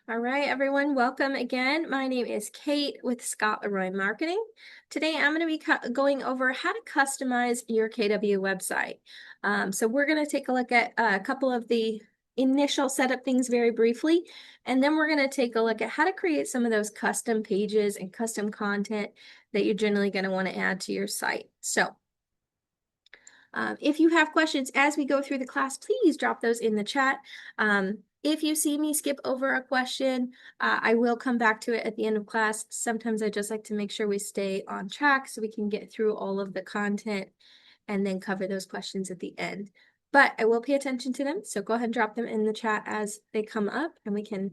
All right, everyone, welcome again. My name is Kate with Scott Leroy Marketing. Today, I'm going to be going over how to customize your KW website. So we're going to take a look at a couple of the initial setup things very briefly, and then we're going to take a look at how to create some of those custom pages and custom content that you're generally going to want to add to your site. So if you have questions as we go through the class, please drop those in the chat. If you see me skip over a question, I will come back to it at the end of class. Sometimes I just like to make sure we stay on track so we can get through all of the content and then cover those questions at the end. But I will pay attention to them, so go ahead and drop them in the chat as they come up, and we can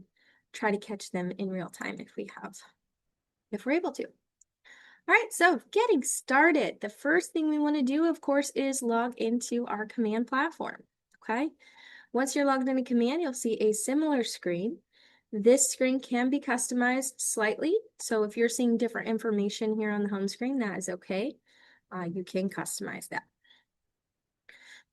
try to catch them in real time if we're able to. All right, so getting started, the first thing we want to do, of course, is log into our command platform, okay? Once you're logged into command, you'll see a similar screen. This screen can be customized slightly, so if you're seeing different information here on the home screen, that is okay. You can customize that.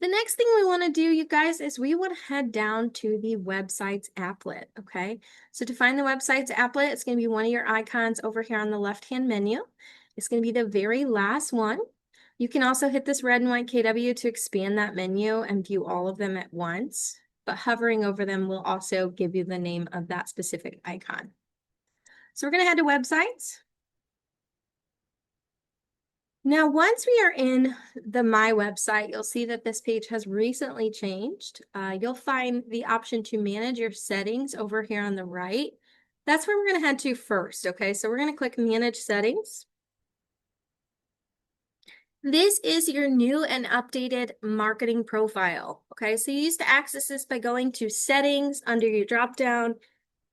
The next thing we want to do, you guys, is we want to head down to the website's applet, okay? So to find the website's applet, it's going to be one of your icons over here on the left-hand menu. It's going to be the very last one. You can also hit this red and white KW to expand that menu and view all of them at once, but hovering over them will also give you the name of that specific icon. So we're going to head to websites. Now, once we are in the My website, you'll see that this page has recently changed. You'll find the option to manage your settings over here on the right. That's where we're going to head to first, okay? So we're going to click Manage Settings. This is your new and updated marketing profile, okay? So you used to access this by going to Settings under your dropdown,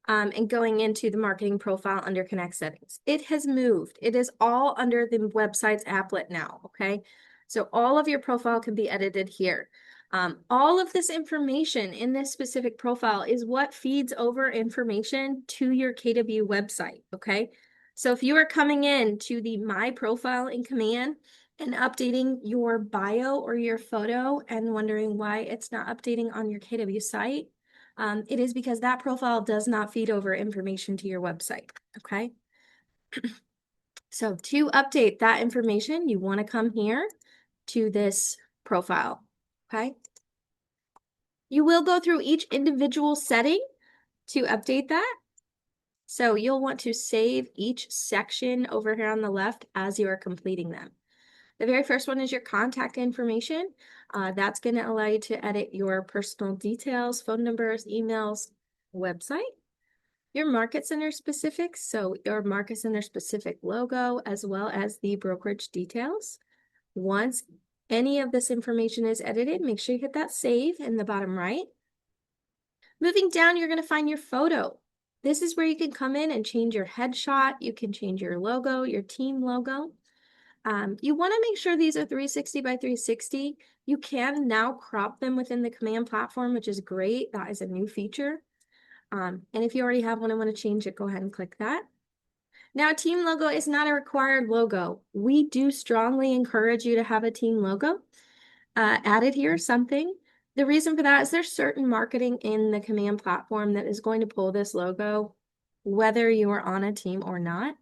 and going into the marketing profile under Connect Settings. It has moved. It is all under the website's applet now, okay? So all of your profile can be edited here. All of this information in this specific profile is what feeds over information to your KW website, okay? So if you are coming in to the My Profile in Command and updating your bio or your photo and wondering why it's not updating on your KW site, it is because that profile does not feed over information to your website, okay? So to update that information, you want to come here to this profile, okay? You will go through each individual setting to update that. So you'll want to save each section over here on the left as you are completing them. The very first one is your contact information. That's going to allow you to edit your personal details, phone numbers, emails, website. Your market center specifics, so your market center specific logo, as well as the brokerage details. Once any of this information is edited, make sure you hit that save in the bottom right. Moving down, you're going to find your photo. This is where you can come in and change your headshot. You can change your logo, your team logo. You want to make sure these are 360 by 360. You can now crop them within the command platform, which is great. That is a new feature. And if you already have one and want to change it, go ahead and click that. Now, a team logo is not a required logo. We do strongly encourage you to have a team logo added here, something. The reason for that is there's certain marketing in the command platform that is going to pull this logo, whether you are on a team or not.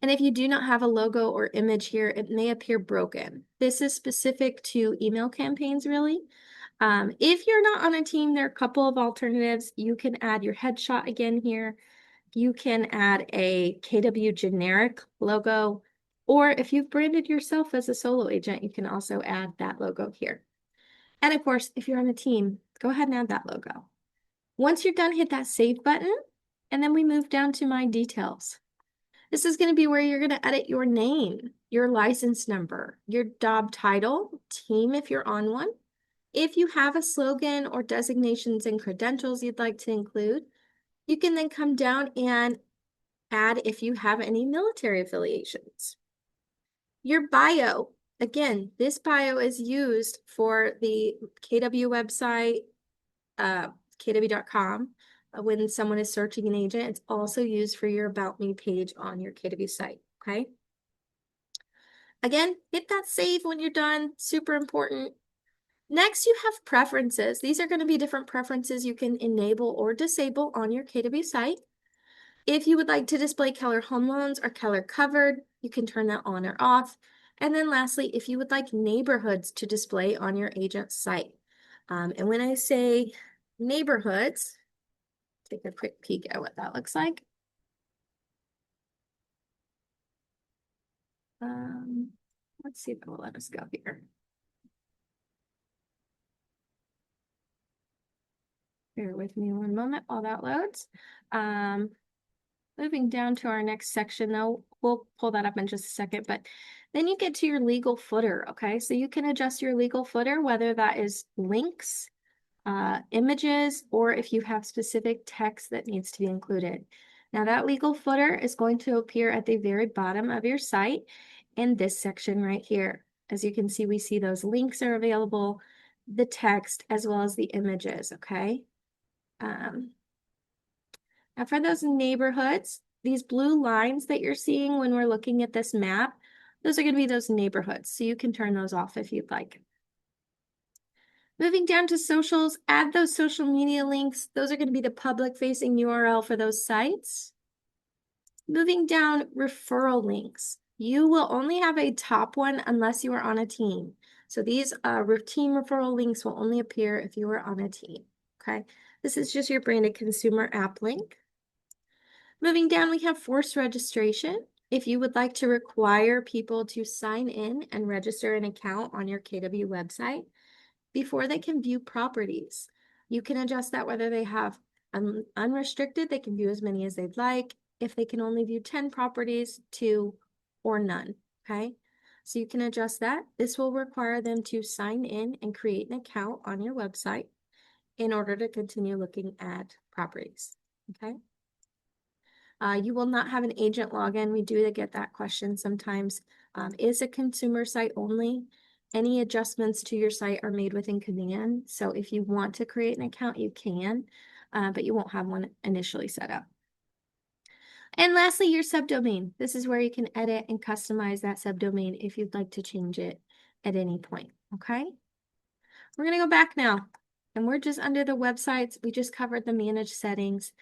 And if you do not have a logo or image here, it may appear broken. This is specific to email campaigns, really. If you're not on a team, there are a couple of alternatives. You can add your headshot again here. You can add a KW generic logo, or if you've branded yourself as a solo agent, you can also add that logo here. And of course, if you're on a team, go ahead and add that logo. Once you're done, hit that save button, and then we move down to My Details. This is going to be where you're going to edit your name, your license number, your job title, team if you're on one. If you have a slogan or designations and credentials you'd like to include, you can then come down and add if you have any military affiliations. Your bio, again, this bio is used for the KW website, kw.com. When someone is searching an agent, it's also used for your About Me page on your KW site, okay? Again, hit that save when you're done, super important. Next, you have preferences. These are going to be different preferences you can enable or disable on your KW site. If you would like to display Keller home loans or Keller covered, you can turn that on or off. And then lastly, if you would like neighborhoods to display on your agent's site. And when I say neighborhoods, take a quick peek at what that looks like. Let's see if it will let us go here. Bear with me one moment while that loads. Moving down to our next section, though, we'll pull that up in just a second, but then you get to your legal footer, okay? So you can adjust your legal footer, whether that is links, images, or if you have specific text that needs to be included. Now that legal footer is going to appear at the very bottom of your site in this section right here. As you can see, we see those links are available, the text, as well as the images, okay? Now for those neighborhoods, these blue lines that you're seeing when we're looking at this map, those are going to be those neighborhoods. So you can turn those off if you'd like. Moving down to socials, add those social media links. Those are going to be the public facing URL for those sites. Moving down, referral links. You will only have a top one unless you are on a team. So these team referral links will only appear if you are on a team. Okay. This is just your branded consumer app link. Moving down, we have forced registration. If you would like to require people to sign in and register an account on your KW website before they can view properties, you can adjust that whether they have unrestricted, they can view as many as they'd like. If they can only view 10 properties, 2 or none, okay? So you can adjust that. This will require them to sign in and create an account on your website in order to continue looking at properties, okay? You will not have an agent login. We do get that question sometimes. Is a consumer site only? Any adjustments to your site are made within command. So if you want to create an account, you can, but you won't have one initially set up. And lastly, your subdomain. This is where you can edit and customize that subdomain if you'd like to change it at any point, okay? We're going to go back now, and we're just under the websites. We just covered the manage settings.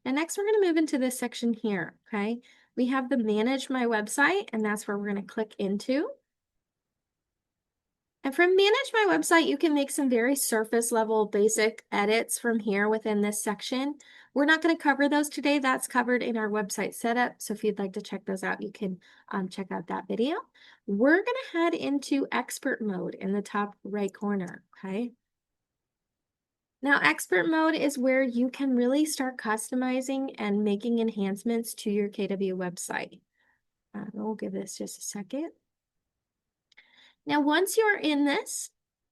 And next, we're going to move into this section here, okay? We have the manage my website, and that's where we're going to click into. And from manage my website, you can make some very surface level basic edits from here within this section. We're not going to cover those today. That's covered in our website setup. So if you'd like to check those out, you can check out that video. We're going to head into expert mode in the top right corner, okay? Now, expert mode is where you can really start customizing and making enhancements to your KW website. We'll give this just a second. Now, once you're in this,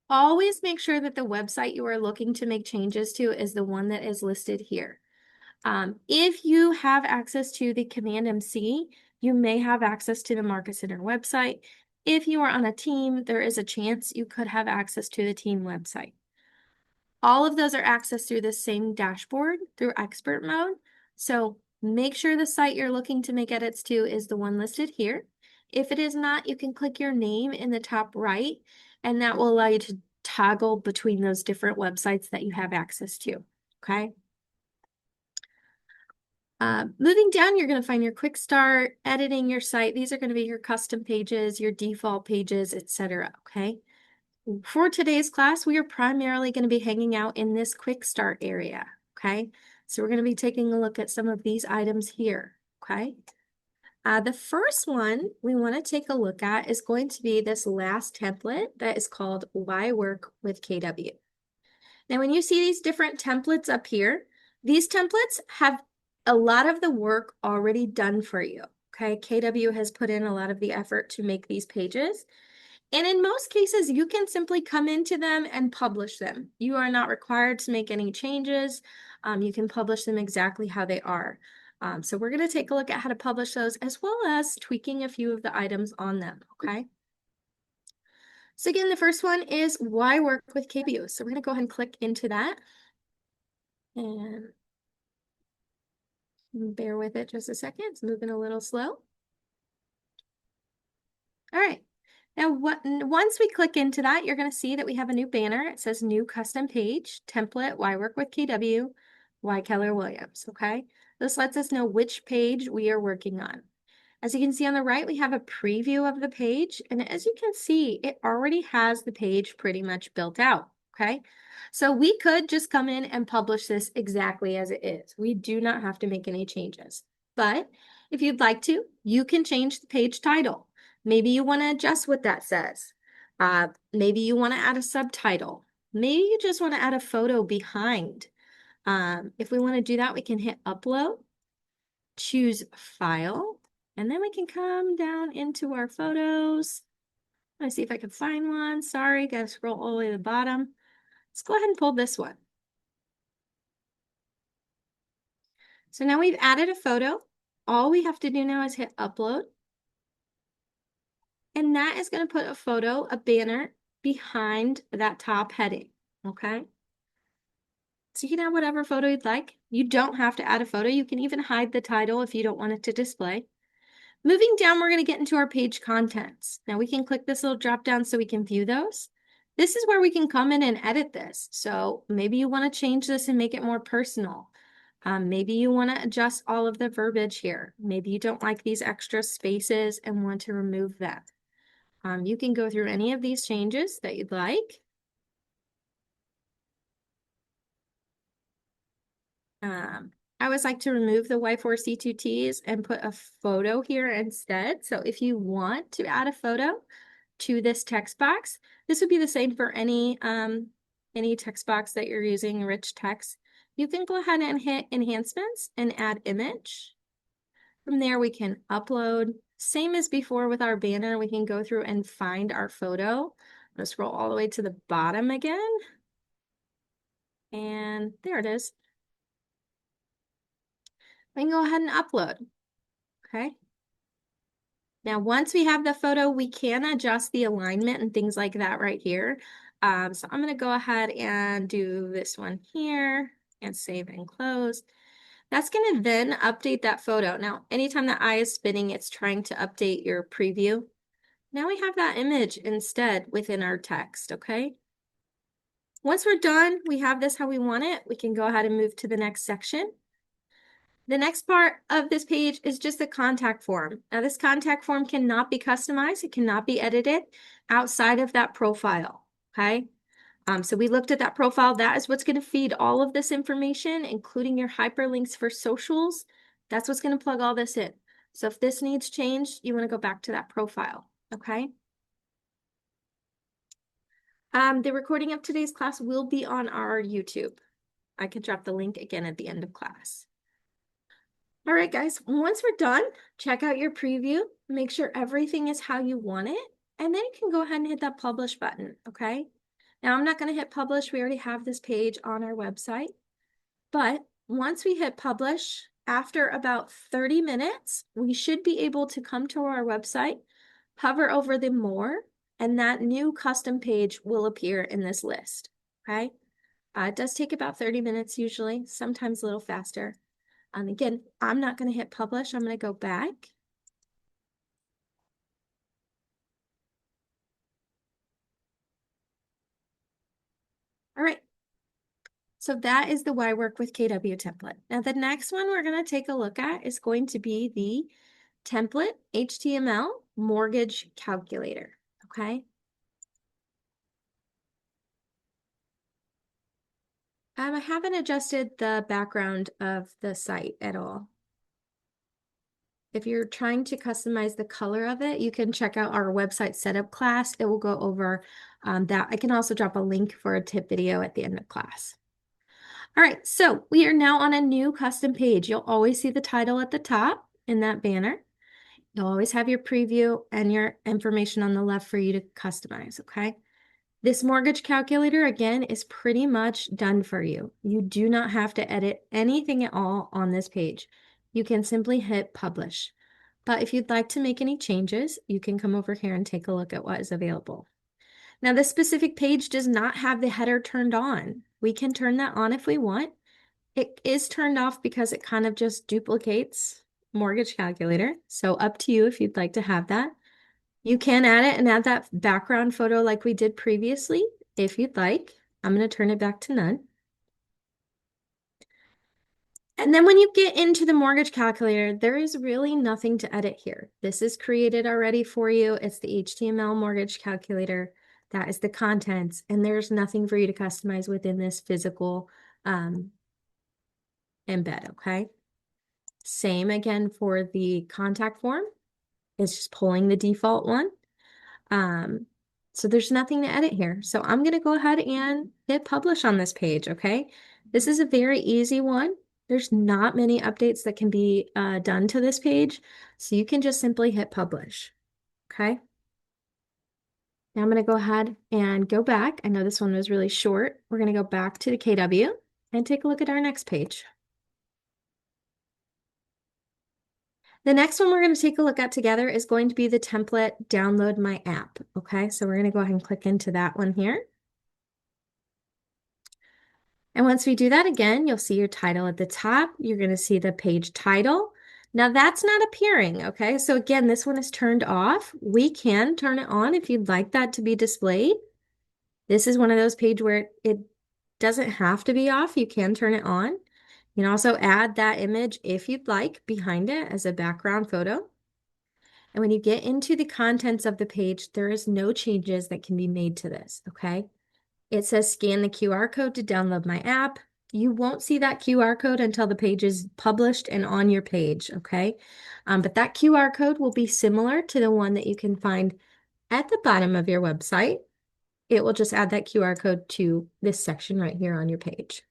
always make sure that the website you are looking to make changes to is the one that is listed here. If you have access to the Command MC, you may have access to the Market Center website. If you are on a team, there is a chance you could have access to the team website. All of those are accessed through the same dashboard through expert mode. So make sure the site you're looking to make edits to is the one listed here. If it is not, you can click your name in the top right, and that will allow you to toggle between those different websites that you have access to, okay? Moving down, you're going to find your quick start, editing your site. These are going to be your custom pages, your default pages, etc. Okay. For today's class, we are primarily going to be hanging out in this quick start area. Okay. So we're going to be taking a look at some of these items here. Okay. The first one we want to take a look at is going to be this last template that is called Why Work with KW. Now, when you see these different templates up here, these templates have a lot of the work already done for you, okay? KW has put in a lot of the effort to make these pages. And in most cases, you can simply come into them and publish them. You are not required to make any changes. You can publish them exactly how they are. So we're going to take a look at how to publish those as well as tweaking a few of the items on them, okay? So again, the first one is why work with KW. So we're going to go ahead and click into that. And bear with it just a second. It's moving a little slow. All right. Now, once we click into that, you're going to see that we have a new banner. It says new custom page, template, why work with KW, why Keller Williams, okay? This lets us know which page we are working on. As you can see on the right, we have a preview of the page. And as you can see, it already has the page pretty much built out, okay? So we could just come in and publish this exactly as it is. We do not have to make any changes. But if you'd like to, you can change the page title. Maybe you want to adjust what that says. Maybe you want to add a subtitle. Maybe you just want to add a photo behind. If we want to do that, we can hit upload, choose file, and then we can come down into our photos. Let's see if I can find one. Sorry, gotta scroll all the way to the bottom. Let's go ahead and pull this one. So now we've added a photo. All we have to do now is hit upload. And that is going to put a photo, a banner, behind that top heading, okay? So you can add whatever photo you'd like. You don't have to add a photo. You can even hide the title if you don't want it to display. Moving down, we're going to get into our page contents. Now we can click this little drop down so we can view those. This is where we can come in and edit this. So maybe you want to change this and make it more personal. Maybe you want to adjust all of the verbiage here. Maybe you don't like these extra spaces and want to remove them. You can go through any of these changes that you'd like. I always like to remove the Y4C2Ts and put a photo here instead. So if you want to add a photo to this text box, this would be the same for any text box that you're using, rich text. You can go ahead and hit enhancements and add image. From there, we can upload. Same as before with our banner, we can go through and find our photo. I'm gonna scroll all the way to the bottom again. And there it is. We can go ahead and upload, okay? Now, once we have the photo, we can adjust the alignment and things like that right here. So I'm gonna go ahead and do this one here and save and close. That's gonna then update that photo. Now, anytime the eye is spinning, it's trying to update your preview. Now we have that image instead within our text, okay? Once we're done, we have this how we want it. We can go ahead and move to the next section. The next part of this page is just the contact form. Now this contact form cannot be customized. It cannot be edited outside of that profile, okay? So we looked at that profile. That is what's going to feed all of this information, including your hyperlinks for socials. That's what's going to plug all this in. So if this needs changed, you want to go back to that profile, okay? The recording of today's class will be on our YouTube. I can drop the link again at the end of class. All right, guys, once we're done, check out your preview, make sure everything is how you want it, and then you can go ahead and hit that publish button, okay? Now, I'm not going to hit publish. We already have this page on our website, but once we hit publish, after about 30 minutes, we should be able to come to our website, hover over the more, and that new custom page will appear in this list, okay? It does take about 30 minutes usually, sometimes a little faster. Again, I'm not going to hit publish. I'm going to go back. All right. So that is the Why Work with KW template. Now the next one we're going to take a look at is going to be the template HTML mortgage calculator. Okay. I haven't adjusted the background of the site at all. If you're trying to customize the color of it, you can check out our website setup class. It will go over that. I can also drop a link for a tip video at the end of class. All right, so we are now on a new custom page. You'll always see the title at the top in that banner. You'll always have your preview and your information on the left for you to customize, okay? This mortgage calculator, again, is pretty much done for you. You do not have to edit anything at all on this page. You can simply hit publish. But if you'd like to make any changes, you can come over here and take a look at what is available. Now, this specific page does not have the header turned on. We can turn that on if we want. It is turned off because it kind of just duplicates mortgage calculator. So up to you if you'd like to have that. You can add it and add that background photo like we did previously, if you'd like. I'm going to turn it back to none. And then when you get into the mortgage calculator, there is really nothing to edit here. This is created already for you. It's the HTML mortgage calculator. That is the contents, and there's nothing for you to customize within this physical embed, okay? Same again for the contact form. It's just pulling the default one. So there's nothing to edit here. So I'm going to go ahead and hit publish on this page, okay? This is a very easy one. There's not many updates that can be done to this page, so you can just simply hit publish, okay? Now I'm going to go ahead and go back. I know this one was really short. We're going to go back to the KW and take a look at our next page. The next one we're going to take a look at together is going to be the template download my app, okay? So we're going to go ahead and click into that one here. And once we do that again, you'll see your title at the top. You're going to see the page title. Now that's not appearing, okay? So again, this one is turned off. We can turn it on if you'd like that to be displayed. This is one of those pages where it doesn't have to be off. You can turn it on. You can also add that image if you'd like behind it as a background photo. And when you get into the contents of the page, there is no changes that can be made to this, okay? It says scan the QR code to download my app. You won't see that QR code until the page is published and on your page, okay? But that QR code will be similar to the one that you can find at the bottom of your website. It will just add that QR code to this section right here on your page.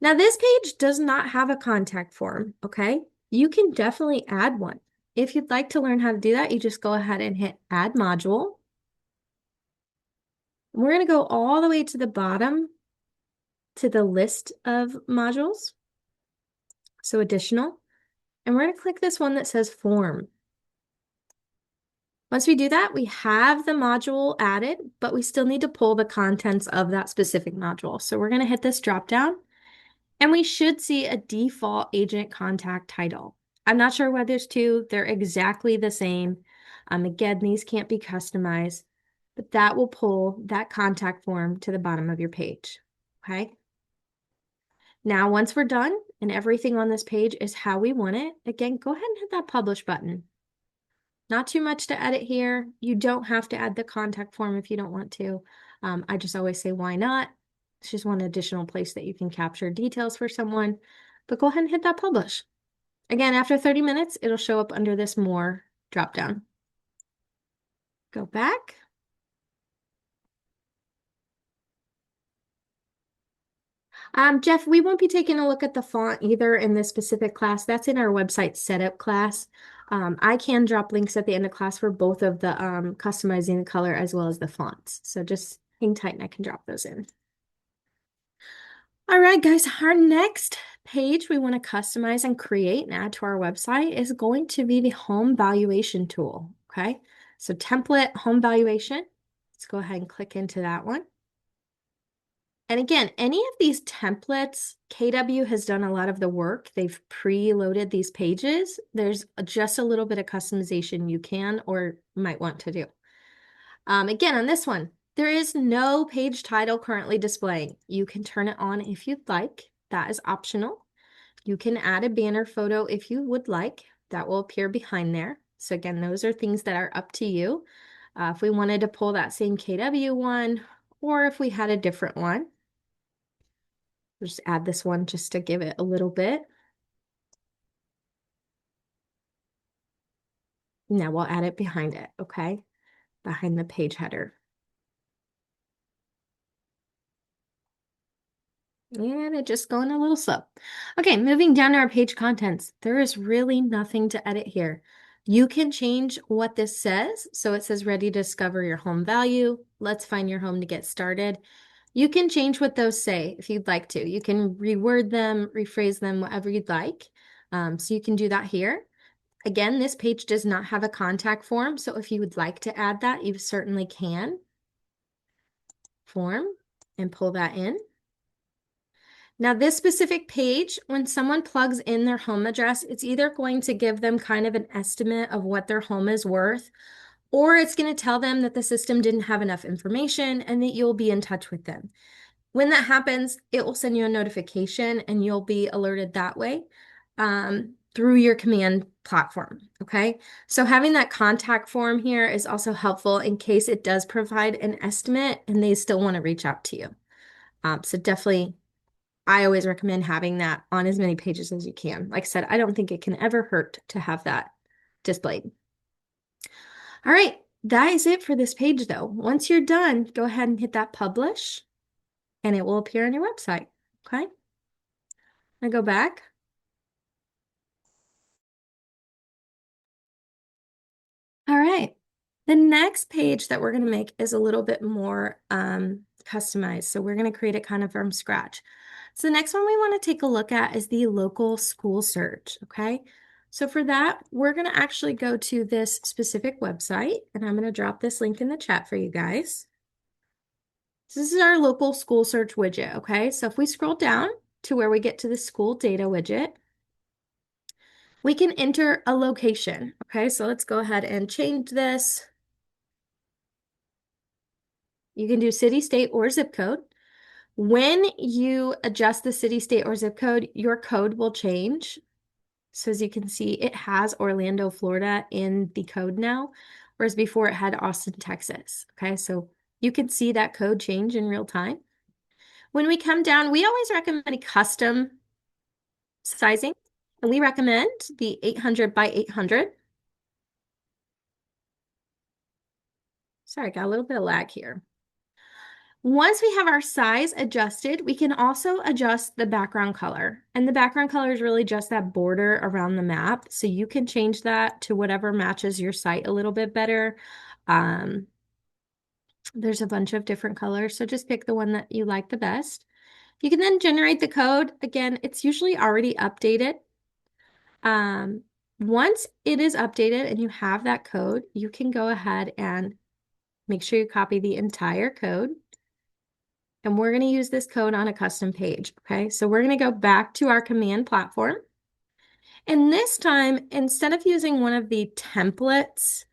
Now, this page does not have a contact form, okay? You can definitely add one. If you'd like to learn how to do that, you just go ahead and hit Add Module. We're going to go all the way to the bottom to the list of modules, so additional, and we're going to click this one that says Form. Once we do that, we have the module added, but we still need to pull the contents of that specific module. So we're going to hit this drop down, and we should see a default agent contact title. I'm not sure why there's two. They're exactly the same. Again, these can't be customized, but that will pull that contact form to the bottom of your page, okay? Now, once we're done and everything on this page is how we want it, again, go ahead and hit that publish button. Not too much to edit here. You don't have to add the contact form if you don't want to. I just always say, why not? It's just one additional place that you can capture details for someone, but go ahead and hit that publish. Again, after 30 minutes, it'll show up under this more dropdown. Go back. Jeff, we won't be taking a look at the font either in this specific class. That's in our website setup class. I can drop links at the end of class for both of the customizing the color as well as the fonts. So just hang tight and I can drop those in. All right, guys, our next page we want to customize and create and add to our website is going to be the home valuation tool, okay? So template home valuation. Let's go ahead and click into that one. And again, any of these templates, KW has done a lot of the work. They've pre-loaded these pages. There's just a little bit of customization you can or might want to do. Again, on this one, there is no page title currently displaying. You can turn it on if you'd like. That is optional. You can add a banner photo if you would like. That will appear behind there. So again, those are things that are up to you. If we wanted to pull that same KW one, or if we had a different one, we'll just add this one just to give it a little bit. Now we'll add it behind it, okay? Behind the page header. And it just going a little slow. Okay, moving down to our page contents. There is really nothing to edit here. You can change what this says. So it says ready to discover your home value. Let's find your home to get started. You can change what those say if you'd like to. You can reword them, rephrase them, whatever you'd like. So you can do that here. Again, this page does not have a contact form. So if you would like to add that, you certainly can. Form and pull that in. Now, this specific page, when someone plugs in their home address, it's either going to give them kind of an estimate of what their home is worth, or it's going to tell them that the system didn't have enough information and that you'll be in touch with them. When that happens, it will send you a notification and you'll be alerted that way through your command platform, okay? So having that contact form here is also helpful in case it does provide an estimate and they still want to reach out to you. So definitely, I always recommend having that on as many pages as you can. Like I said, I don't think it can ever hurt to have that displayed. All right, that is it for this page though. Once you're done, go ahead and hit that publish and it will appear on your website, okay? I go back. All right. The next page that we're going to make is a little bit more customized. So we're going to create it kind of from scratch. So the next one we want to take a look at is the local school search, okay? So for that, we're going to actually go to this specific website, and I'm going to drop this link in the chat for you guys. So this is our local school search widget, okay? So if we scroll down to where we get to the school data widget, we can enter a location, okay? So let's go ahead and change this. You can do city, state, or zip code. When you adjust the city, state, or zip code, your code will change. So as you can see, it has Orlando, Florida in the code now, whereas before it had Austin, Texas. Okay, so you can see that code change in real time. When we come down, we always recommend a custom sizing, and we recommend the 800 by 800. Sorry, got a little bit of lag here. Once we have our size adjusted, we can also adjust the background color. And the background color is really just that border around the map. So you can change that to whatever matches your site a little bit better. There's a bunch of different colors, so just pick the one that you like the best. You can then generate the code. Again, it's usually already updated. Once it is updated and you have that code, you can go ahead and make sure you copy the entire code. And we're going to use this code on a custom page, okay? So we're going to go back to our command platform. And this time, instead of using one of the templates,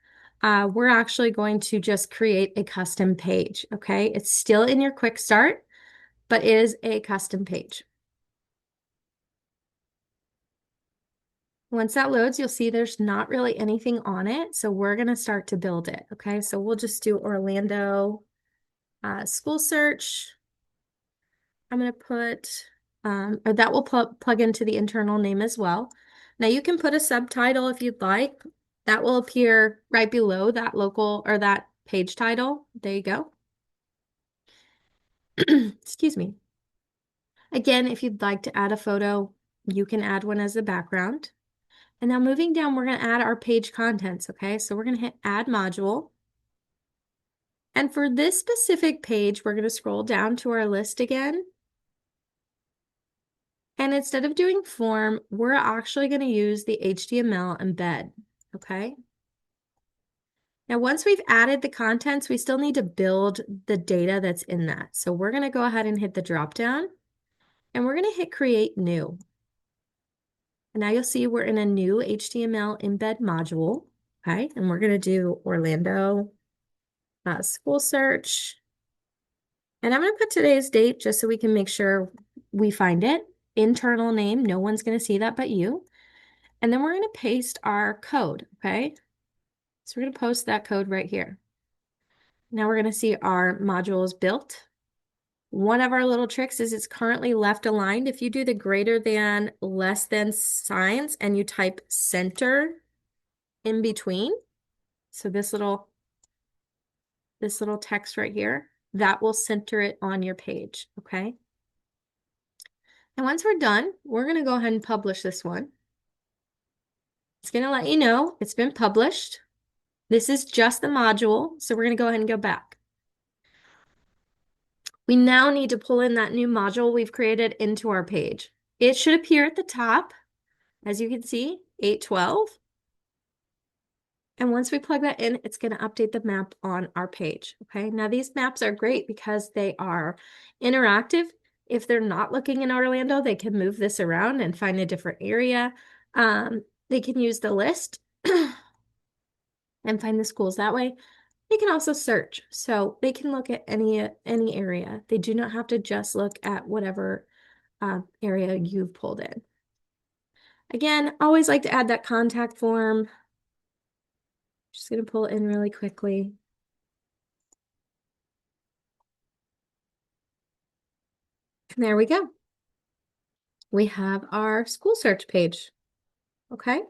we're actually going to just create a custom page, okay? It's still in your quick start, but it is a custom page. Once that loads, you'll see there's not really anything on it. So we're going to start to build it, okay? So we'll just do Orlando school search. I'm going to put, or that will plug into the internal name as well. Now you can put a subtitle if you'd like. That will appear right below that local or that page title. There you go. Excuse me. Again, if you'd like to add a photo, you can add one as the background. And now moving down, we're going to add our page contents, okay? So we're going to hit Add Module. And for this specific page, we're going to scroll down to our list again. And instead of doing form, we're actually going to use the HTML embed, okay? Now, once we've added the contents, we still need to build the data that's in that. So we're going to go ahead and hit the drop down, and we're going to hit Create New. And now you'll see we're in a new HTML embed module, okay? And we're going to do Orlando school search. And I'm going to put today's date just so we can make sure we find it. Internal name, no one's going to see that but you. And then we're going to paste our code, okay? So we're going to post that code right here. Now we're going to see our modules built. One of our little tricks is it's currently left aligned. If you do the greater than, less than signs and you type center in between, so this little text right here, that will center it on your page, okay? And once we're done, we're going to go ahead and publish this one. It's going to let you know it's been published. This is just the module, so we're going to go ahead and go back. We now need to pull in that new module we've created into our page. It should appear at the top, as you can see, 812. And once we plug that in, it's going to update the map on our page, okay? Now, these maps are great because they are interactive. If they're not looking in Orlando, they can move this around and find a different area. They can use the list. and find the schools that way. They can also search, so they can look at any area. They do not have to just look at whatever area you've pulled in. Again, always like to add that contact form. Just going to pull it in really quickly. And there we go. We have our school search page. Okay.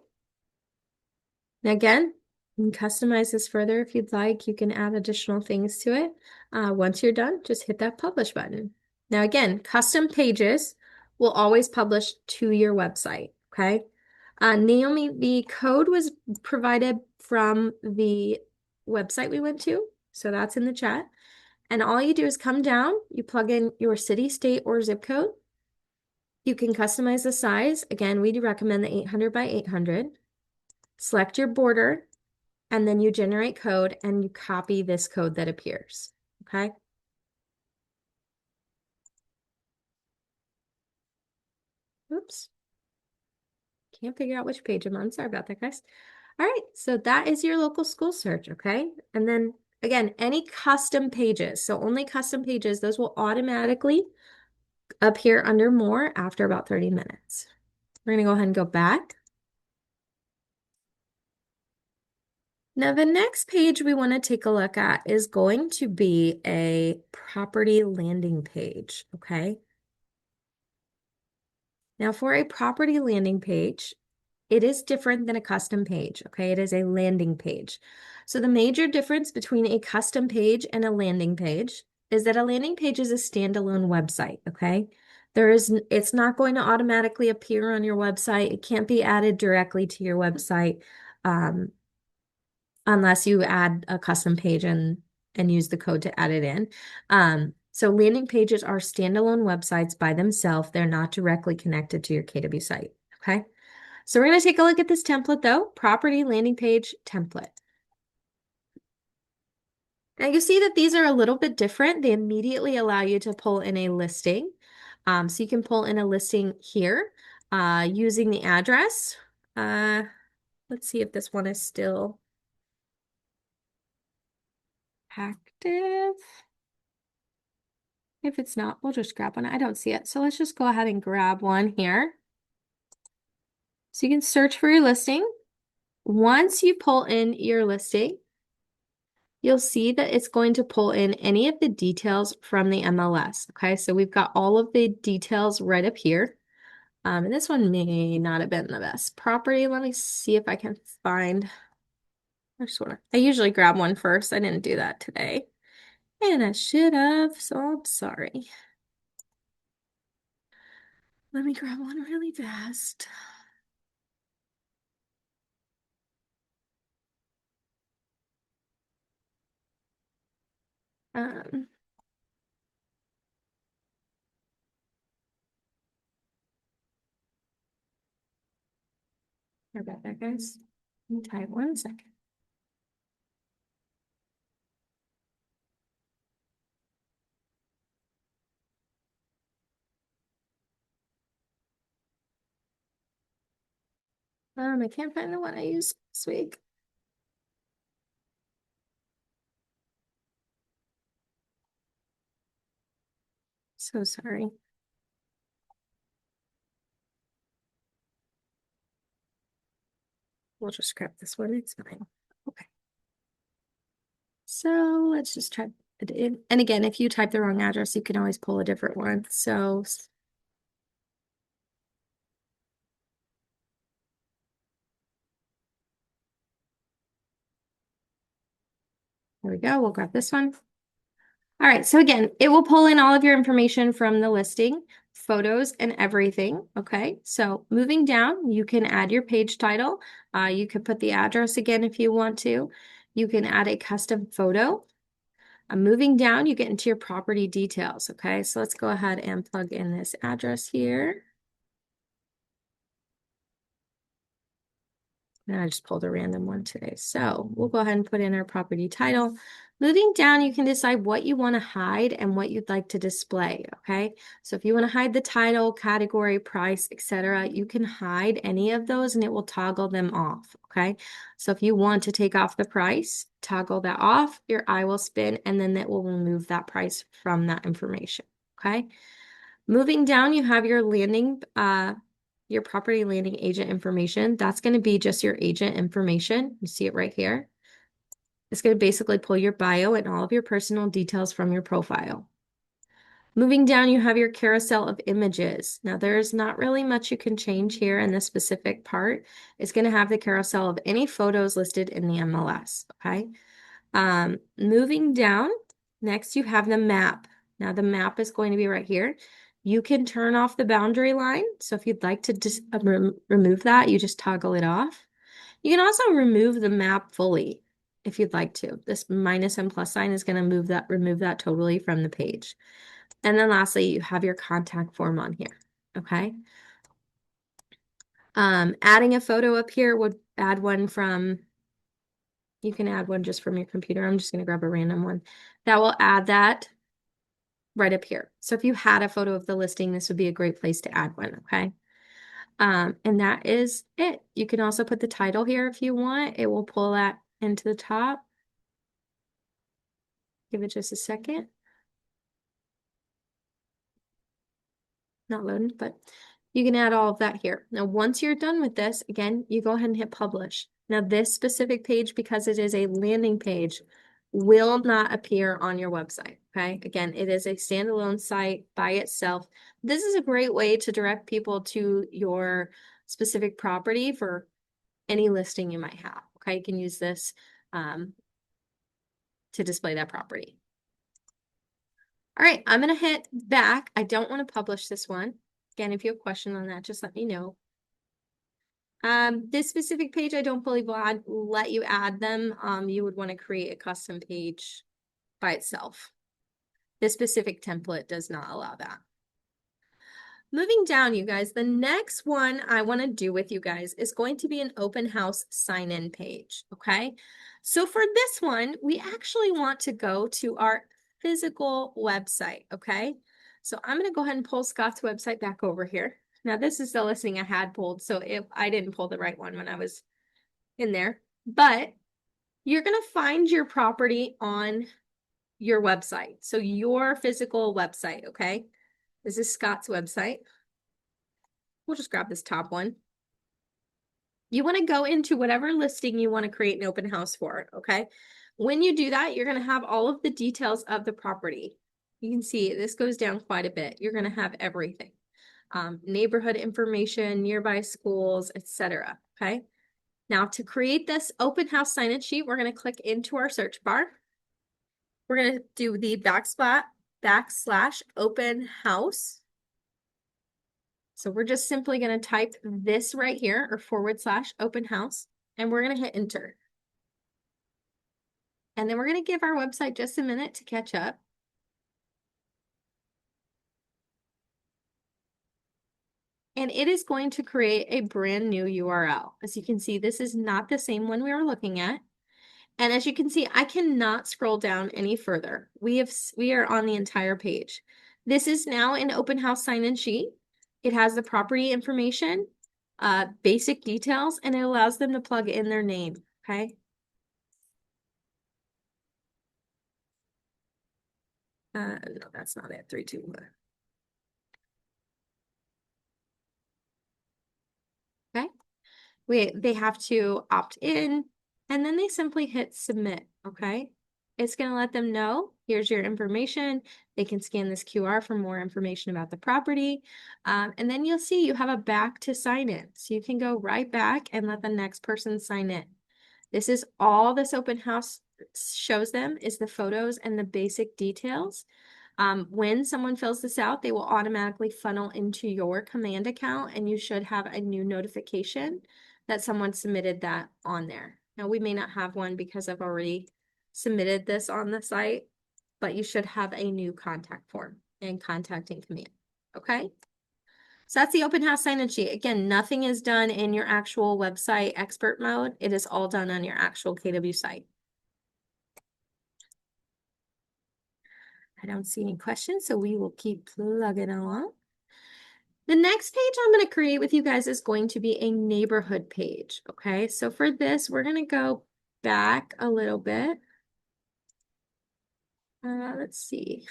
Now again, you can customize this further if you'd like. You can add additional things to it. Once you're done, just hit that publish button. Now again, custom pages will always publish to your website. Okay. Naomi, the code was provided from the website we went to. So that's in the chat. And all you do is come down, you plug in your city, state, or zip code. You can customize the size. Again, we do recommend the 800 by 800. Select your border, and then you generate code and you copy this code that appears. Okay. Oops. Can't figure out which page I'm on. Sorry about that, guys. All right, so that is your local school search, okay? And then again, any custom pages, so only custom pages, those will automatically appear under more after about 30 minutes. We're gonna go ahead and go back. Now the next page we wanna take a look at is going to be a property landing page, okay? Now for a property landing page, it is different than a custom page, okay? It is a landing page. So the major difference between a custom page and a landing page is that a landing page is a standalone website, okay? It's not going to automatically appear on your website. It can't be added directly to your website unless you add a custom page and use the code to add it in. So landing pages are standalone websites by themselves. They're not directly connected to your KW site, okay? So we're going to take a look at this template though, property landing page template. Now you see that these are a little bit different. They immediately allow you to pull in a listing. So you can pull in a listing here using the address. Let's see if this one is still active. If it's not, we'll just grab one. I don't see it. So let's just go ahead and grab one here. So you can search for your listing. Once you pull in your listing, you'll see that it's going to pull in any of the details from the MLS. Okay, so we've got all of the details right up here. And this one may not have been the best property. Let me see if I can find. I usually grab one first. I didn't do that today. And I should have, so I'm sorry. Let me grab one really fast. Sorry about that, guys. Let me type 1 second. I can't find the one I used this week. So sorry. We'll just scrap this one. It's fine. Okay. So let's just try it in. And again, if you type the wrong address, you can always pull a different one. So there we go. We'll grab this one. All right. So again, it will pull in all of your information from the listing, photos, and everything. Okay. So moving down, you can add your page title. You could put the address again if you want to. You can add a custom photo. Moving down, you get into your property details. Okay. So let's go ahead and plug in this address here. And I just pulled a random one today. So we'll go ahead and put in our property title. Moving down, you can decide what you want to hide and what you'd like to display, okay? So if you want to hide the title, category, price, etc., you can hide any of those and it will toggle them off, okay? So if you want to take off the price, toggle that off, your eye will spin, and then it will remove that price from that information, okay? Moving down, you have your property landing agent information. That's going to be just your agent information. You see it right here. It's going to basically pull your bio and all of your personal details from your profile. Moving down, you have your carousel of images. Now, there's not really much you can change here in this specific part. It's going to have the carousel of any photos listed in the MLS, okay? Moving down, next you have the map. Now, the map is going to be right here. You can turn off the boundary line. So if you'd like to just remove that, you just toggle it off. You can also remove the map fully if you'd like to. This minus and plus sign is going to remove that totally from the page. And then lastly, you have your contact form on here, okay? Adding a photo up here would add one from, you can add one just from your computer. I'm just going to grab a random one. That will add that right up here. So if you had a photo of the listing, this would be a great place to add one, okay? And that is it. You can also put the title here if you want. It will pull that into the top. Give it just a second. Not loading, but you can add all of that here. Now, once you're done with this, again, you go ahead and hit publish. Now, this specific page, because it is a landing page, will not appear on your website, okay? Again, it is a standalone site by itself. This is a great way to direct people to your specific property for any listing you might have, okay? You can use this to display that property. All right, I'm gonna hit back. I don't want to publish this one. Again, if you have a question on that, just let me know. This specific page, I don't believe will let you add them. You would want to create a custom page by itself. This specific template does not allow that. Moving down, you guys, the next one I want to do with you guys is going to be an open house sign-in page, okay? So for this one, we actually want to go to our physical website, okay? So I'm going to go ahead and pull Scott's website back over here. Now, this is the listing I had pulled, so I didn't pull the right one when I was in there, but you're going to find your property on your website. So your physical website, okay? This is Scott's website. We'll just grab this top one. You want to go into whatever listing you want to create an open house for, okay? When you do that, you're going to have all of the details of the property. You can see this goes down quite a bit. You're going to have everything. Neighborhood information, nearby schools, etc. Okay. Now to create this open house sign-in sheet, we're going to click into our search bar. We're going to do the backslash open house. So we're just simply going to type this right here or / open house, and we're going to hit enter. And then we're going to give our website just a minute to catch up. And it is going to create a brand new URL. As you can see, this is not the same one we were looking at. And as you can see, I cannot scroll down any further. We are on the entire page. This is now an open house sign-in sheet. It has the property information, basic details, and it allows them to plug in their name, okay? No, that's not it, 3, 2, 1. Okay, they have to opt in, and then they simply hit submit, okay? It's going to let them know, here's your information. They can scan this QR for more information about the property. And then you'll see you have a back to sign in. So you can go right back and let the next person sign in. This is all this open house shows them is the photos and the basic details. When someone fills this out, they will automatically funnel into your command account, and you should have a new notification that someone submitted that on there. Now, we may not have one because I've already submitted this on the site, but you should have a new contact form and contacting command, okay? So that's the open house sign-in sheet. Again, nothing is done in your actual website expert mode. It is all done on your actual KW site. I don't see any questions, so we will keep plugging along. The next page I'm going to create with you guys is going to be a neighborhood page. Okay, so for this, we're going to go back a little bit. Let's see.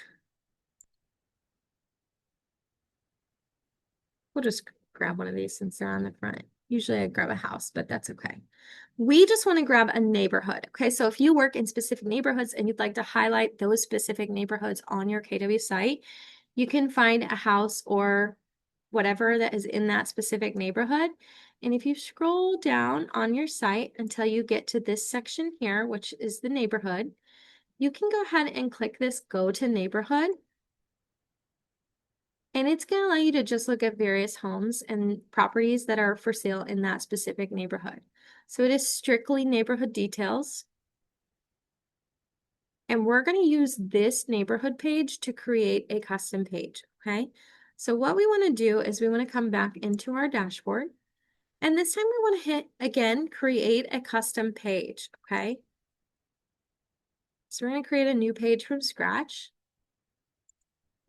We'll just grab one of these since they're on the front. Usually I grab a house, but that's okay. We just want to grab a neighborhood. Okay, so if you work in specific neighborhoods and you'd like to highlight those specific neighborhoods on your KW site, you can find a house or whatever that is in that specific neighborhood. And if you scroll down on your site until you get to this section here, which is the neighborhood, you can go ahead and click this Go to Neighborhood. And it's going to allow you to just look at various homes and properties that are for sale in that specific neighborhood. So it is strictly neighborhood details. And we're going to use this neighborhood page to create a custom page, okay? So what we want to do is we want to come back into our dashboard. And this time we want to hit, again, create a custom page, okay? So we're going to create a new page from scratch.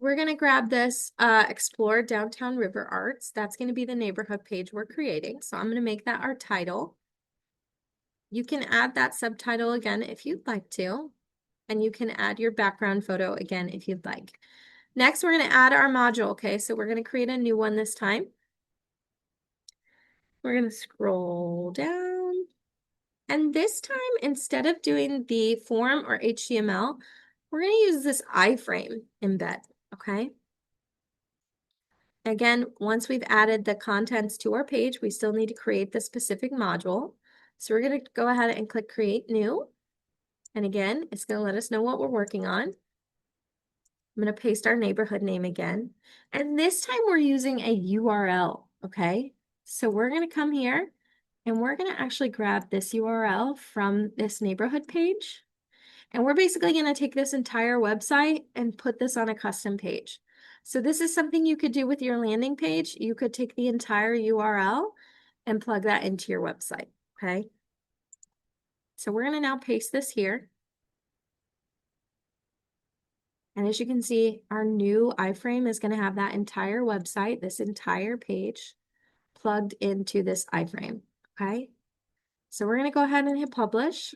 We're going to grab this Explore Downtown River Arts. That's going to be the neighborhood page we're creating. So I'm going to make that our title. You can add that subtitle again if you'd like to. And you can add your background photo again if you'd like. Next, we're going to add our module. Okay, so we're going to create a new one this time. We're going to scroll down. And this time, instead of doing the form or HTML, we're going to use this iframe embed. Okay. Again, once we've added the contents to our page, we still need to create the specific module. So we're going to go ahead and click Create New. And again, it's going to let us know what we're working on. I'm going to paste our neighborhood name again. And this time we're using a URL, okay? So we're going to come here and we're going to actually grab this URL from this neighborhood page. And we're basically going to take this entire website and put this on a custom page. So this is something you could do with your landing page. You could take the entire URL and plug that into your website, okay? So we're going to now paste this here. And as you can see, our new iframe is going to have that entire website, this entire page, plugged into this iframe, okay? So we're going to go ahead and hit publish.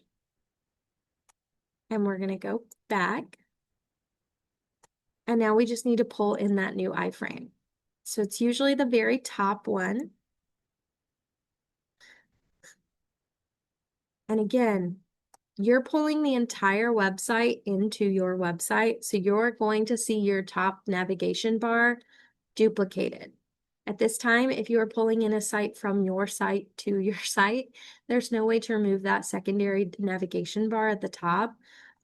And we're going to go back. And now we just need to pull in that new iframe. So it's usually the very top one. And again, you're pulling the entire website into your website. So you're going to see your top navigation bar duplicated. At this time, if you are pulling in a site from your site to your site, there's no way to remove that secondary navigation bar at the top.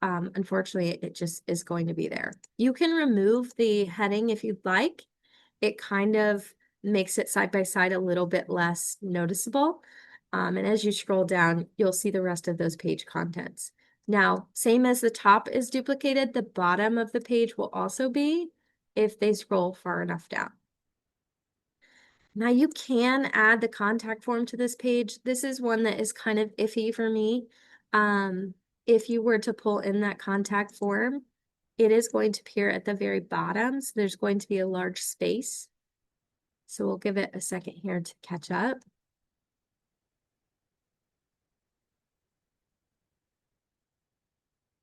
Unfortunately, it just is going to be there. You can remove the heading if you'd like. It kind of makes it side by side a little bit less noticeable. And as you scroll down, you'll see the rest of those page contents. Now, same as the top is duplicated, the bottom of the page will also be if they scroll far enough down. Now you can add the contact form to this page. This is one that is kind of iffy for me. If you were to pull in that contact form, it is going to appear at the very bottom. So there's going to be a large space. So we'll give it a second here to catch up.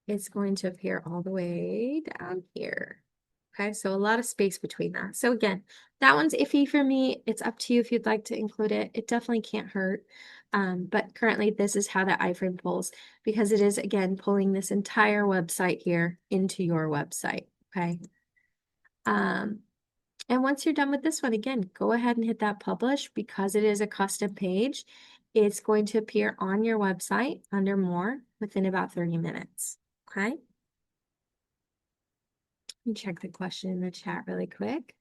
It's going to appear all the way down here. Okay, so a lot of space between that. So again, that one's iffy for me. It's up to you if you'd like to include it. It definitely can't hurt. But currently this is how that iframe pulls because it is, again, pulling this entire website here into your website, okay? And once you're done with this one, again, go ahead and hit that publish because it is a custom page. It's going to appear on your website under more within about 30 minutes, okay? Let me check the question in the chat really quick.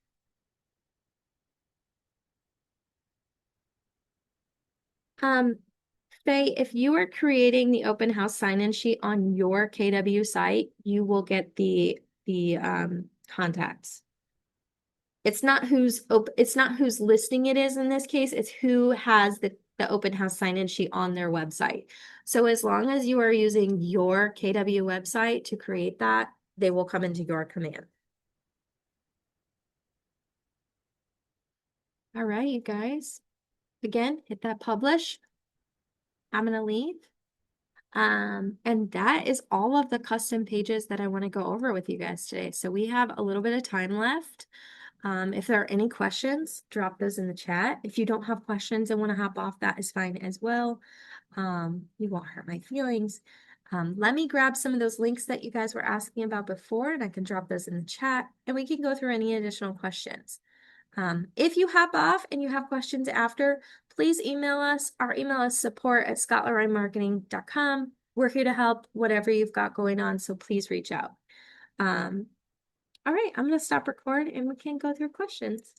Faye, if you are creating the open house sign-in sheet on your KW site, you will get the contacts. It's not whose listing it is in this case, it's who has the open house sign-in sheet on their website. So as long as you are using your KW website to create that, they will come into your command. All right, you guys. Again, hit that publish. I'm gonna leave. And that is all of the custom pages that I want to go over with you guys today. So we have a little bit of time left. If there are any questions, drop those in the chat. If you don't have questions and want to hop off, that is fine as well. You won't hurt my feelings. Let me grab some of those links that you guys were asking about before, and I can drop those in the chat, and we can go through any additional questions. If you hop off and you have questions after, please email us. Our email is support@scottleroymarketing.com. We're here to help whatever you've got going on, so please reach out. All right, I'm going to stop record and we can go through questions.